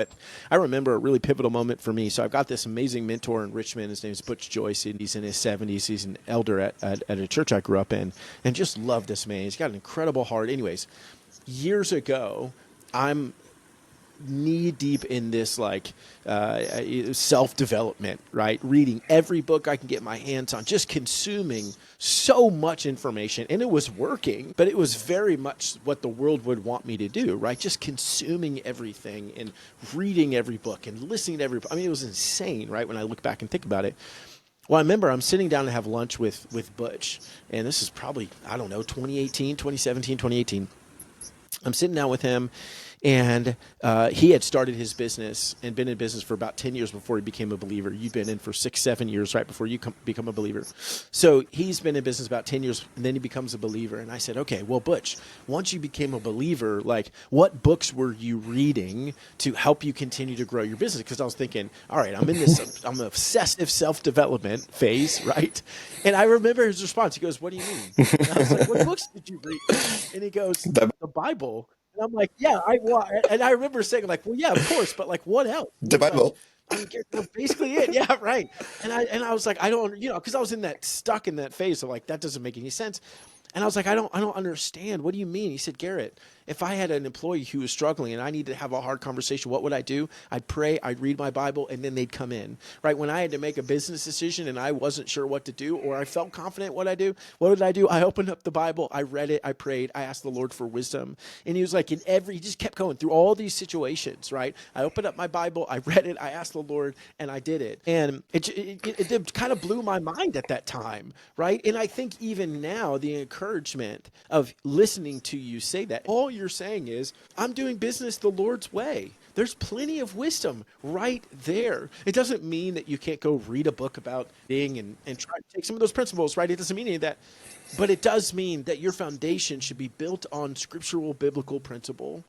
But I remember a really pivotal moment for me. So I've got this amazing mentor in Richmond. His name is Butch Joyce, and he's in his 70s. He's an elder at a church I grew up in, and just love this man. He's got an incredible heart. Anyways, years ago, I'm knee deep in this like self development, right? Reading every book I can get my hands on, just consuming so much information. And it was working, but it was very much what the world would want me to do, right? Just consuming everything and reading every book and listening to every, I mean, it was insane, right? When I look back and think about it. Well, I remember I'm sitting down to have lunch with Butch, and this is probably, I don't know, 2018, 2017, 2018. I'm sitting down with him, and he had started his business and been in business for about 10 years before he became a believer. You've been in for 6, 7 years right before you become a believer. So he's been in business about 10 years, and then he becomes a believer. And I said, okay, well, Butch, once you became a believer, like what books were you reading to help you continue to grow your business? Because I was thinking, all right, I'm in this, I'm an obsessive self-development phase, right? And I remember his response. He goes, what do you mean? And I was like, what books did you read? And he goes, The, the Bible. And I'm like, yeah, and I remember saying like, well, yeah, of course, but like, what else? He the was like, Bible. I mean, that's basically it. Yeah, right. And I was like, I don't, because I was in that stuck in that phase of like, that doesn't make any sense. And I was like, I don't understand. What do you mean? He said, Garrett, if I had an employee who was struggling and I needed to have a hard conversation, what would I do? I'd pray, I'd read my Bible, and then they'd come in. Right? When I had to make a business decision and I wasn't sure what to do, or I felt confident what I do, what did I do? I opened up the Bible, I read it, I prayed, I asked the Lord for wisdom. And he was like, he just kept going through all these situations, right? I opened up my Bible, I read it, I asked the Lord, and I did it. And it kind of blew my mind at that time, right? And I think even now, the encouragement of listening to you say that, all you're saying is, I'm doing business the Lord's way. There's plenty of wisdom right there. It doesn't mean that you can't go read a book about being and try to take some of those principles, right? It doesn't mean any of that. But it does mean that your foundation should be built on scriptural biblical principle.